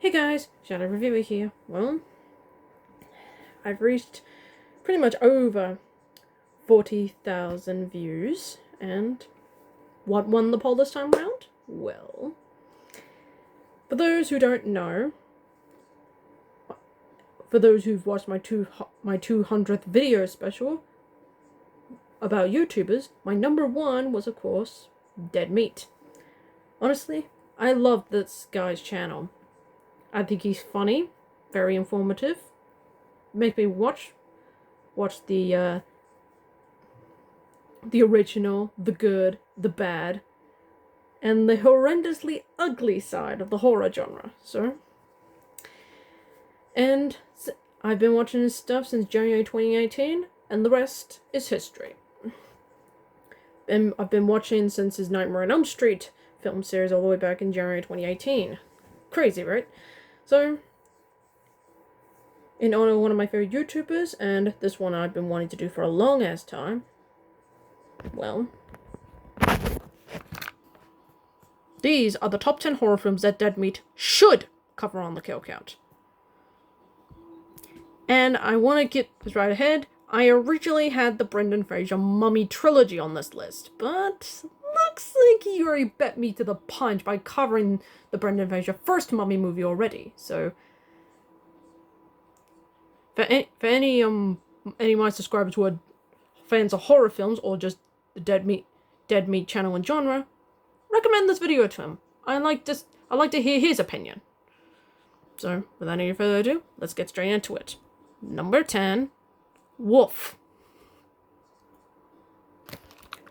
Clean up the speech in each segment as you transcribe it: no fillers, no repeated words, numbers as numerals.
Hey guys, Shadow Reviewer here. Well, I've reached pretty much over 40,000 views, and what won the poll this time round? Well, for those who don't know, for those who've watched my 200th video special about YouTubers, my number one was, of course, Dead Meat. Honestly, I love this guy's channel. I think he's funny, very informative, makes me watch the original, the good, the bad, and the horrendously ugly side of the horror genre. And I've been watching his stuff since January 2018, and the rest is history. And I've been watching since his Nightmare on Elm Street film series all the way back in January 2018. Crazy, right? So, in honor of one of my favorite YouTubers, and this one I've been wanting to do for a long ass time, well, these are the top 10 horror films that Dead Meat should cover on the kill count. And I want to get this right ahead. I originally had the Brendan Fraser Mummy trilogy on this list, but looks like he already bet me to the punch by covering the Brendan Fraser first Mummy movie already. So, for any of my subscribers who are fans of horror films or just the Dead Meat channel and genre, recommend this video to him. I like to hear his opinion. So, without any further ado, let's get straight into it. Number 10, Wolf.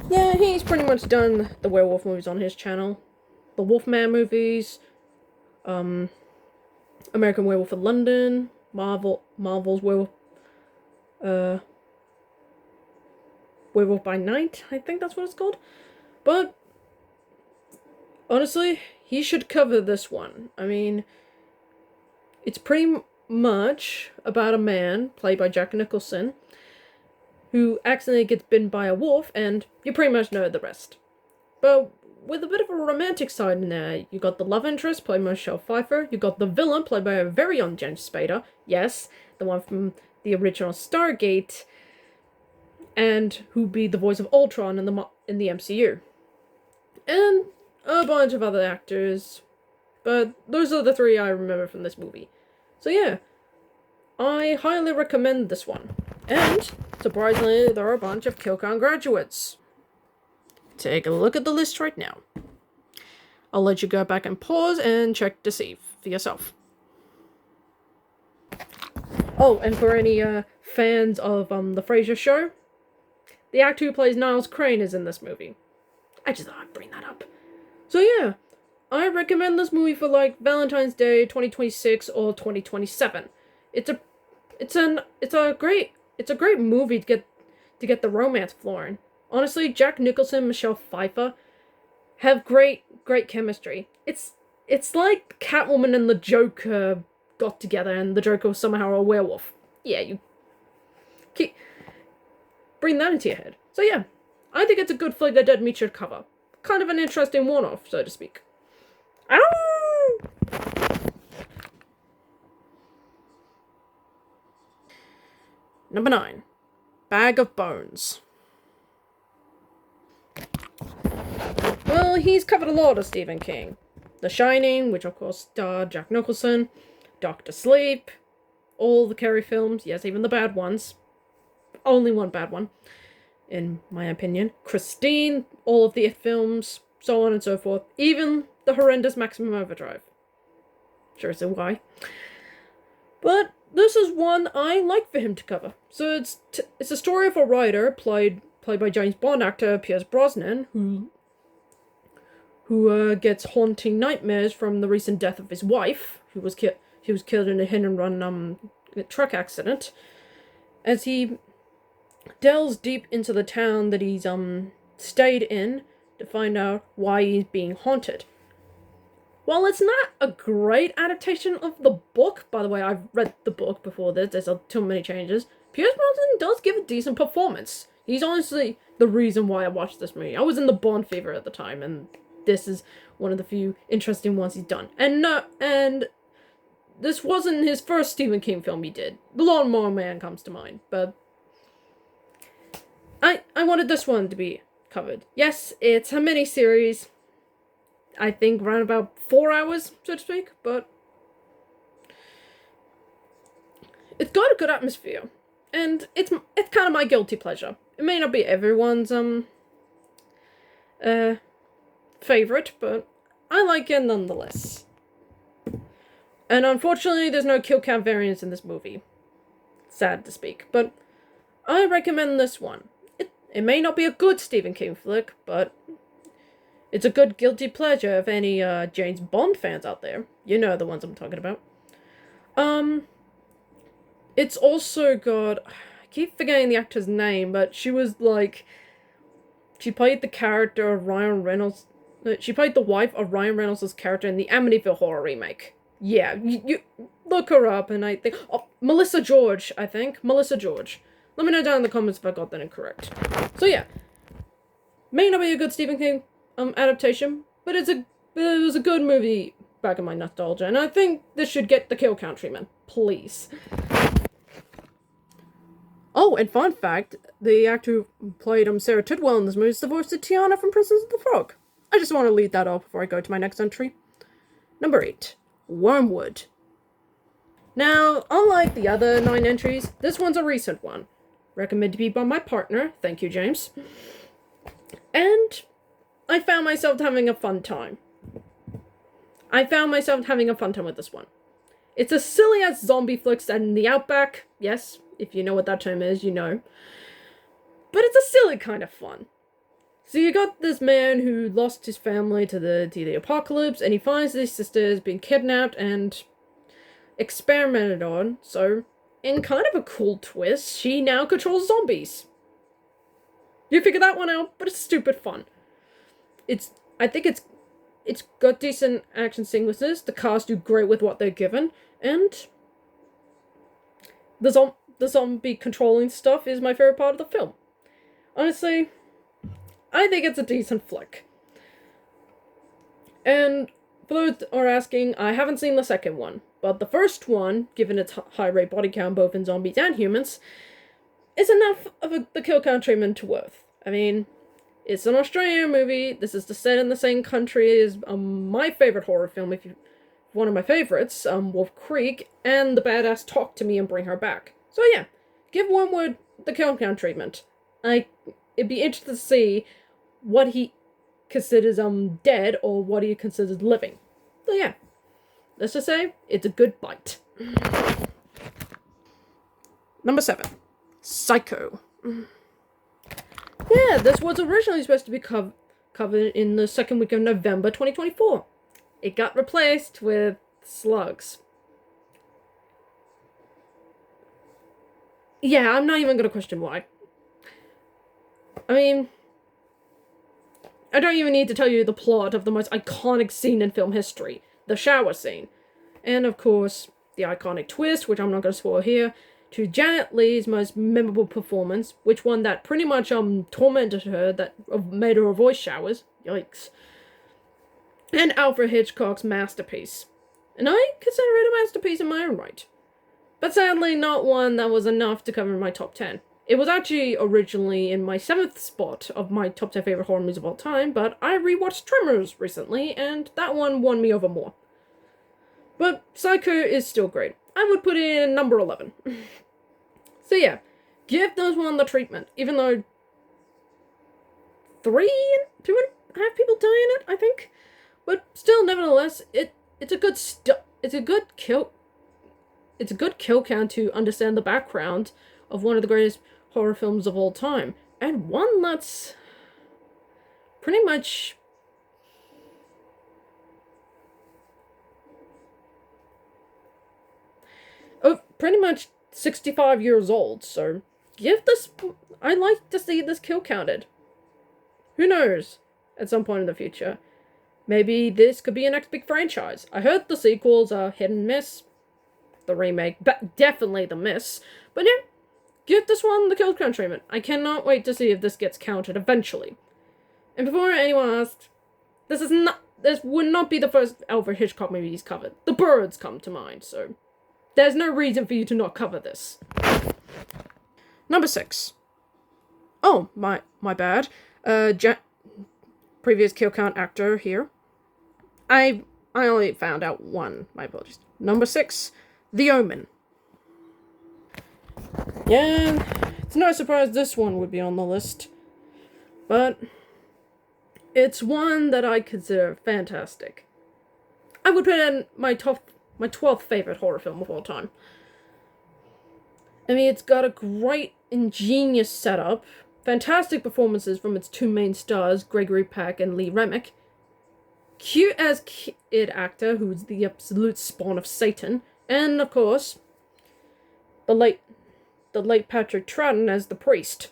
Yeah, he's pretty much done the werewolf movies on his channel. The Wolfman movies, American Werewolf in London, Marvel's Werewolf by Night, I think that's what it's called. But honestly, he should cover this one. I mean, it's pretty much about a man, played by Jack Nicholson, who accidentally gets bitten by a wolf, and you pretty much know the rest. But with a bit of a romantic side in there, you got the love interest, played by Michelle Pfeiffer, you got the villain, played by a very young James Spader, yes, the one from the original Stargate, and who'd be the voice of Ultron in the MCU. And a bunch of other actors, but those are the three I remember from this movie. So yeah, I highly recommend this one. And, surprisingly, there are a bunch of KillCon graduates. Take a look at the list right now. I'll let you go back and pause and check to see for yourself. Oh, and for any fans of The Frasier Show, the actor who plays Niles Crane is in this movie. I just thought I'd bring that up. So yeah, I recommend this movie for like Valentine's Day 2026 or 2027. It's a great movie to get the romance flowing. Honestly, Jack Nicholson and Michelle Pfeiffer have great chemistry. It's like Catwoman and the Joker got together and the Joker was somehow a werewolf. Yeah, you keep bring that into your head. So yeah, I think it's a good flick that Dead Meat should cover. Kind of an interesting one-off, so to speak. Ow! Number 9, Bag of Bones. Well, he's covered a lot of Stephen King. The Shining, which of course starred Jack Nicholson, Doctor Sleep, all the Carrie films, yes, even the bad ones. Only one bad one, in my opinion. Christine, all of the It films, so on and so forth. Even the horrendous Maximum Overdrive. Sure as to why. But this is one I like for him to cover. So it's a story of a writer played by James Bond actor Pierce Brosnan, who gets haunting nightmares from the recent death of his wife, who was killed in a hit-and-run truck accident, as he delves deep into the town that he's stayed in to find out why he's being haunted. While it's not a great adaptation of the book, by the way, I've read the book before this, there's too many changes, Pierce Brosnan does give a decent performance. He's honestly the reason why I watched this movie. I was in the Bond fever at the time, and this is one of the few interesting ones he's done. And this wasn't his first Stephen King film he did. The Lawnmower Man comes to mind, but I wanted this one to be covered. Yes, it's a mini-series. I think around about 4 hours, so to speak, but it's got a good atmosphere, and it's kind of my guilty pleasure. It may not be everyone's favorite, but I like it nonetheless. And unfortunately, there's no kill count variance in this movie. Sad to speak, but I recommend this one. It may not be a good Stephen King flick, but it's a good guilty pleasure of any James Bond fans out there. You know the ones I'm talking about. It's also got, I keep forgetting the actor's name, but she was like, she played the character of Ryan Reynolds. She played the wife of Ryan Reynolds' character in the Amityville Horror remake. Yeah, you look her up, and I think, Melissa George, I think. Melissa George. Let me know down in the comments if I got that incorrect. So yeah, may not be a good Stephen King adaptation, but it was a good movie back in my nostalgia, and I think this should get the kill count treatment, please. Oh, and fun fact, the actor who played Sarah Tidwell in this movie is the voice of Tiana from Princess of the Frog. I just want to lead that off before I go to my next entry. Number 8. Wormwood. Now, unlike the other 9 entries, this one's a recent one. Recommended to me by my partner, thank you, James. And I found myself having a fun time. with this one. It's a silly-ass zombie flick set in the Outback. Yes, if you know what that term is, you know. But it's a silly kind of fun. So you got this man who lost his family to the apocalypse, and he finds his sisters being kidnapped and experimented on. So, in kind of a cool twist, she now controls zombies. You figure that one out, but it's stupid fun. I think it's got decent action sequences. The cast do great with what they're given, and the zombie controlling stuff is my favorite part of the film. Honestly, I think it's a decent flick. And for those that are asking, I haven't seen the second one, but the first one, given its high rate body count both in zombies and humans, is enough of the kill count treatment to worth. I mean, it's an Australian movie. This is set in the same country as my favorite horror film, one of my favorites, Wolf Creek, and the badass Talk to Me and Bring Her Back. So yeah, give Wormwood the kill count treatment. It'd be interesting to see what he considers dead or what he considers living. So yeah, let's just say it's a good bite. Number 7, Psycho. Yeah, this was originally supposed to be covered in the second week of November 2024. It got replaced with Slugs. Yeah, I'm not even gonna question why. I mean, I don't even need to tell you the plot of the most iconic scene in film history, the shower scene. And of course, the iconic twist, which I'm not going to spoil here, to Janet Leigh's most memorable performance, which one that pretty much tormented her, that made her avoid showers. Yikes. And Alfred Hitchcock's masterpiece. And I consider it a masterpiece in my own right. But sadly, not one that was enough to cover my top 10. It was actually originally in my 7th spot of my top 10 favorite horror movies of all time, but I rewatched Tremors recently, and that one won me over more. But Psycho is still great. I would put it in number 11. So yeah, give this one the treatment, even though 2.5 people die in it, I think. But still, nevertheless, it's a good kill count to understand the background of one of the greatest horror films of all time, and one that's pretty much pretty much 65 years old, so I'd like to see this kill counted. Who knows, at some point in the future. Maybe this could be a next big franchise. I heard the sequels are hit and miss. The remake, but definitely the miss. But yeah, give this one the kill count treatment. I cannot wait to see if this gets counted eventually. And before anyone asks, this is not this would not be the first Alfred Hitchcock movie he's covered. The Birds come to mind, so there's no reason for you to not cover this. Number 6. Oh, my bad. Previous kill count actor here. I only found out one. My apologies. Number 6, The Omen. Yeah, it's no surprise this one would be on the list, but it's one that I consider fantastic. I would put it in my 12th favorite horror film of all time. I mean, it's got a great, ingenious setup, fantastic performances from its two main stars, Gregory Peck and Lee Remick, cute as kid actor who's the absolute spawn of Satan, and of course, the late Patrick Troughton as the priest.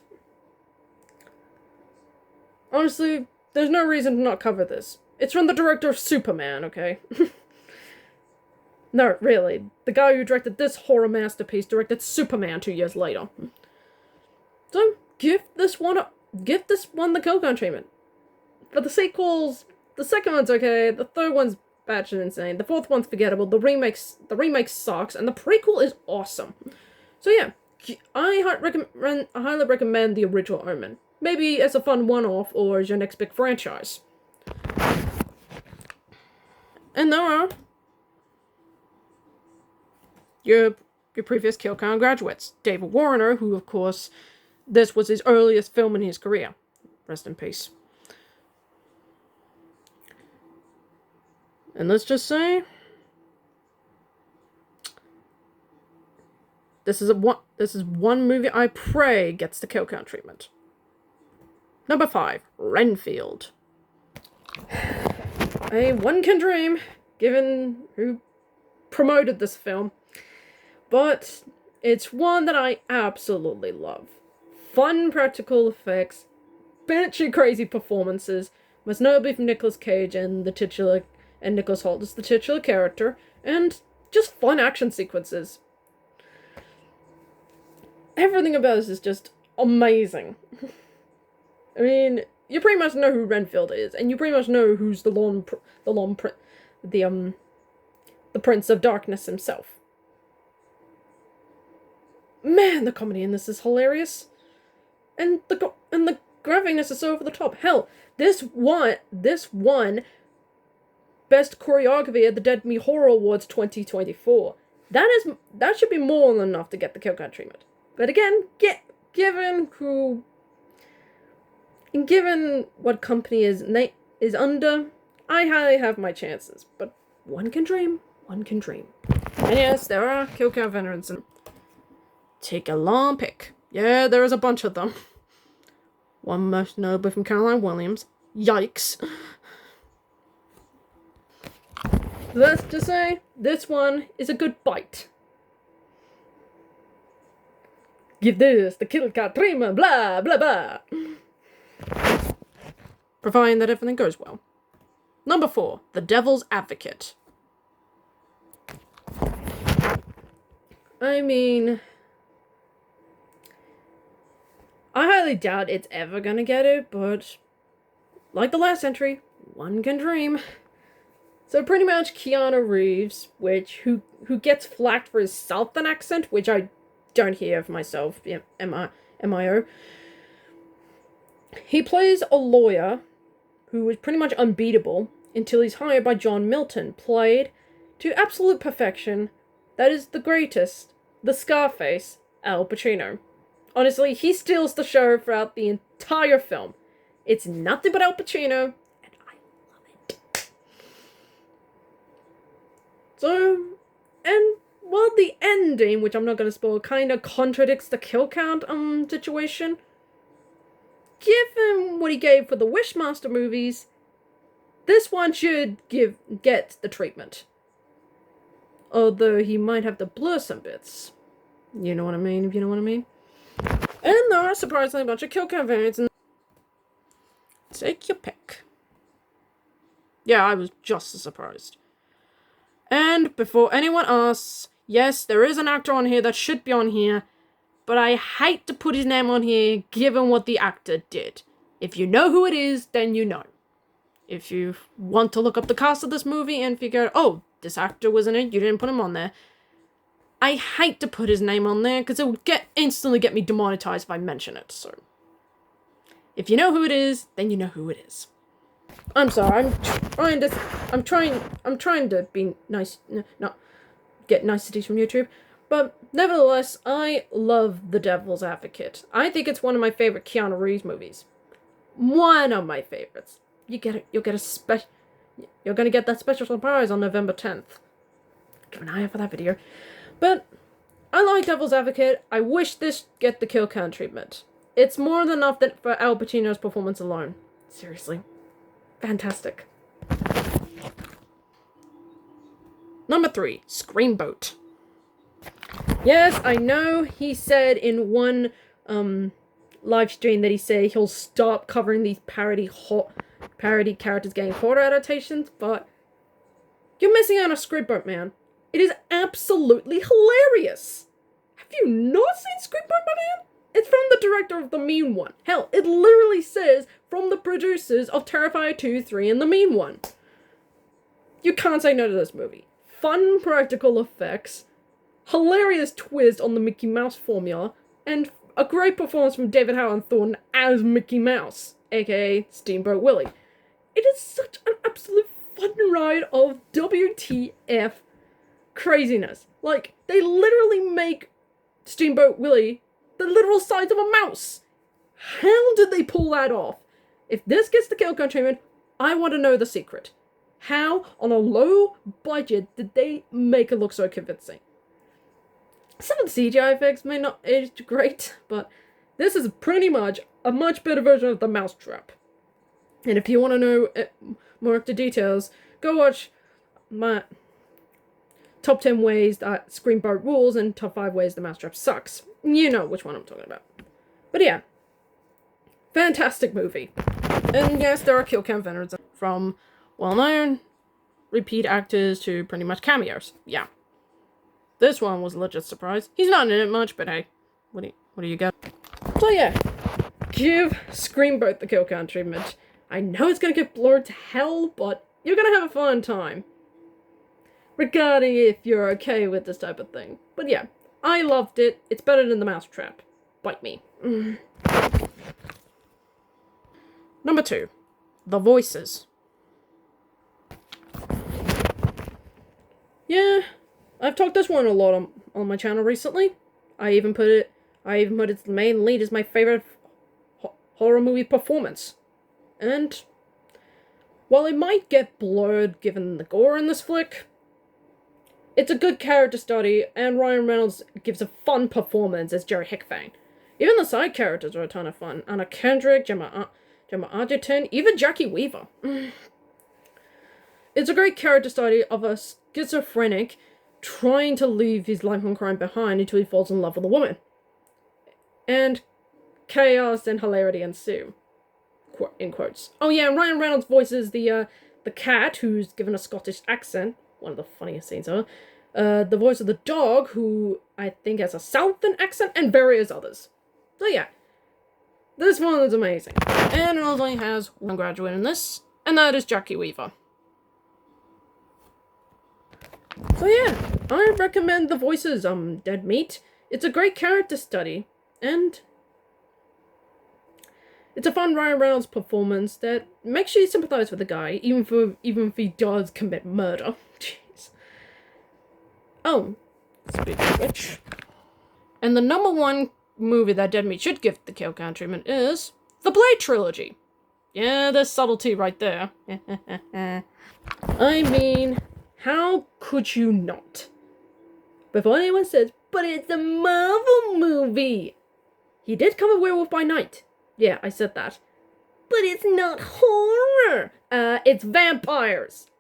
Honestly, there's no reason to not cover this. It's from the director of Superman, okay? No, really. The guy who directed this horror masterpiece directed Superman 2 years later. So, give this one the kill count treatment. For the sequels, the second one's okay, the third one's batshit insane, the fourth one's forgettable, the remake sucks, and the prequel is awesome. So yeah, I highly recommend the original Omen. Maybe as a fun one-off or as your next big franchise. And there are your previous kill count graduates. David Warner, who of course, this was his earliest film in his career. Rest in peace. And let's just say, this is one movie I pray gets the kill count treatment. Number 5, Renfield. One can dream, given who promoted this film, but it's one that I absolutely love. Fun practical effects, batshit crazy performances, most notably from Nicolas Cage and Nicholas Hoult as the titular character, and just fun action sequences. Everything about this is just amazing. I mean, you pretty much know who Renfield is, and you pretty much know who's the Prince of Darkness himself. Man, the comedy in this is hilarious, and the graphicness is so over the top. Hell, this won Best Choreography at the Dead Me Horror Awards 2024. That should be more than enough to get the kill count treatment. But again, given what company is under, I highly have my chances. But one can dream. And yes, there are kill count veterans. And take a long pick. Yeah, there is a bunch of them. One most notable from Caroline Williams. Yikes. Let's just say, this one is a good bite. Give this the kill count treatment, blah, blah, blah. Providing that everything goes well. Number 4, The Devil's Advocate. I mean, I highly doubt it's ever gonna get it, but like the last entry, one can dream. So pretty much Keanu Reeves, who gets flacked for his Southern accent, which I don't hear of myself, M-I-O. He plays a lawyer who is pretty much unbeatable until he's hired by John Milton, played to absolute perfection. That is the greatest, the Scarface, Al Pacino. Honestly, he steals the show throughout the entire film. It's nothing but Al Pacino, and I love it. So, and while the ending, which I'm not going to spoil, kind of contradicts the kill count situation, given what he gave for the Wishmaster movies, this one should get the treatment. Although he might have to blur some bits. You know what I mean, if you know what I mean. And there are surprisingly a bunch of kill count variants. Take your pick. Yeah, I was just as surprised. And before anyone asks, yes, there is an actor on here that should be on here, but I hate to put his name on here given what the actor did. If you know who it is, then you know. If you want to look up the cast of this movie and figure out, oh, this actor was in it, you didn't put him on there. I hate to put his name on there because it would instantly get me demonetized if I mention it. So, if you know who it is, then you know who it is. I'm sorry. I'm trying to be nice. Not get niceties from YouTube, but nevertheless, I love The Devil's Advocate. I think it's one of my favorite Keanu Reeves movies. One of my favorites. You're gonna get that special surprise on November 10th. Keep an eye out for that video. But I like Devil's Advocate. I wish this get the Kill Count treatment. It's more than enough for Al Pacino's performance alone. Seriously. Fantastic. Number 3, Screamboat. Yes, I know he said in one live stream that he said he'll stop covering these parody characters getting horror adaptations, but you're missing out on Screamboat, man. It is absolutely hilarious. Have you not seen Screamboat, my man? It's from the director of The Mean One. Hell, it literally says from the producers of Terrifier 2, 3, and The Mean One. You can't say no to this movie. Fun practical effects, hilarious twist on the Mickey Mouse formula, and a great performance from David Howard Thornton as Mickey Mouse, aka Steamboat Willie. It is such an absolute fun ride of WTF craziness. Like, they literally make Steamboat Willie the literal size of a mouse. How did they pull that off? If this gets the Kill Count treatment, I want to know the secret. How, on a low budget, did they make it look so convincing? Some of the CGI effects may not age great, but this is pretty much a much better version of the Mousetrap. And if you want to know more of the details, go watch my top 10 ways that Screamboat rules and top 5 ways the Mousetrap sucks. You know which one I'm talking about. But yeah, fantastic movie. And yes, there are kill count veterans from well-known repeat actors to pretty much cameos. Yeah. This one was a legit surprise. He's not in it much, but hey, what do you got? So yeah, give Screamboat the kill count treatment. I know it's gonna get blurred to hell, but you're gonna have a fun time. Regarding if you're okay with this type of thing. But yeah, I loved it. It's better than the Mousetrap. Bite me. Number 2, The Voices. Yeah, I've talked this one a lot on my channel recently. I even put its main lead as my favorite horror movie performance. And while it might get blurred given the gore in this flick, it's a good character study, and Ryan Reynolds gives a fun performance as Jerry Hickfang. Even the side characters are a ton of fun. Anna Kendrick, Gemma Arterton, even Jackie Weaver. It's a great character study of a schizophrenic trying to leave his lifelong crime behind until he falls in love with a woman. And chaos and hilarity ensue. In quotes. Oh yeah, and Ryan Reynolds voices the cat, who's given a Scottish accent. One of the funniest scenes ever. The voice of the dog, who I think has a Southern accent, and various others. So yeah, this one is amazing. And it only has one graduate in this, and that is Jackie Weaver. So yeah, I recommend The Voices, Dead Meat. It's a great character study, and it's a fun Ryan Reynolds performance that makes you sympathize with the guy, even if he does commit murder. Jeez. Oh, speaking of which. And the number 1 movie that Dead Meat should give the kill count treatment is the Blade Trilogy. Yeah, there's subtlety right there. I mean, how could you not? Before anyone says, but it's a Marvel movie. He did cover Werewolf by Night. Yeah, I said that. But it's not horror. It's vampires.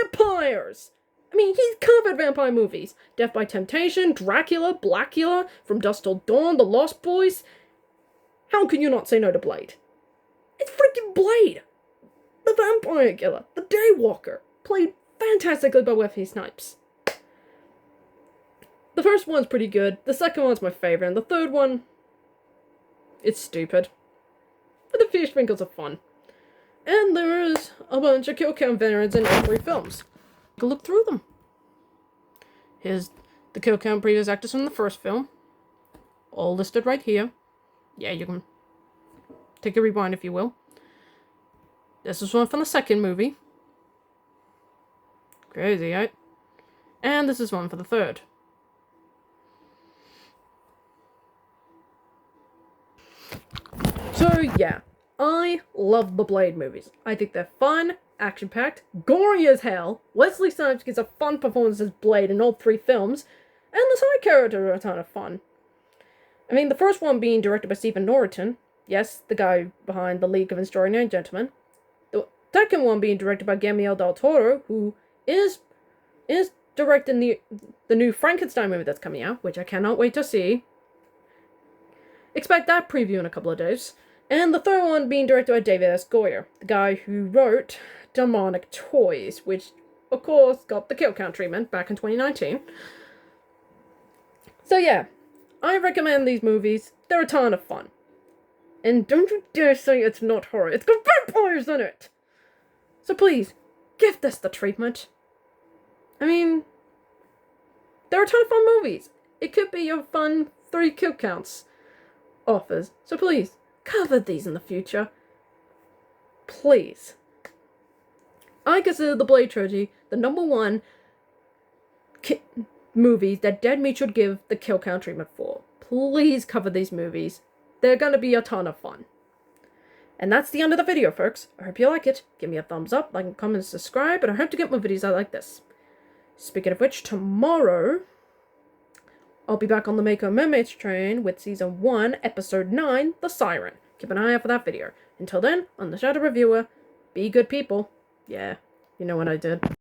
Vampires! I mean, he's covered vampire movies. Death by Temptation, Dracula, Blackula, From Dusk Till Dawn, The Lost Boys. How can you not say no to Blade? It's freaking Blade! The vampire killer, the Daywalker, played fantastically by Wesley Snipes. The first one's pretty good, the second one's my favorite, and the third one, it's stupid. But the few sprinkles are fun. And there is a bunch of kill count variants in all 3 films. Take a look through them. Here's the kill count previous actors from the first film. All listed right here. Yeah, you can take a rewind if you will. This is one from the second movie. Crazy, right? And this is one for the third. So yeah, I love the Blade movies. I think they're fun, action-packed, gory as hell. Wesley Snipes gets a fun performance as Blade in all 3 films, and the side characters are a ton of fun. I mean, the first one being directed by Stephen Norton, yes, the guy behind The League of Extraordinary Gentlemen. The second one being directed by Guillermo del Toro, who is directing the new Frankenstein movie that's coming out, which I cannot wait to see. Expect that preview in a couple of days. And the third one being directed by David S. Goyer, the guy who wrote Demonic Toys, which, of course, got the kill count treatment back in 2019. So yeah, I recommend these movies. They're a ton of fun. And don't you dare say it's not horror. It's got vampires in it! So please, give this the treatment. I mean, they're a ton of fun movies. It could be your fun 3 kill counts offers. So please, cover these in the future. Please. I consider the Blade trilogy the #1 movies that Dead Meat should give the kill count treatment for. Please cover these movies. They're gonna be a ton of fun. And that's the end of the video, folks. I hope you like it. Give me a thumbs up, like, comment, subscribe, and I hope to get more videos out like this. Speaking of which, tomorrow I'll be back on the Mako Mermaids train with Season 1, Episode 9, The Siren. Keep an eye out for that video. Until then, I'm the Shadow Reviewer. Be good people. Yeah, you know what I did.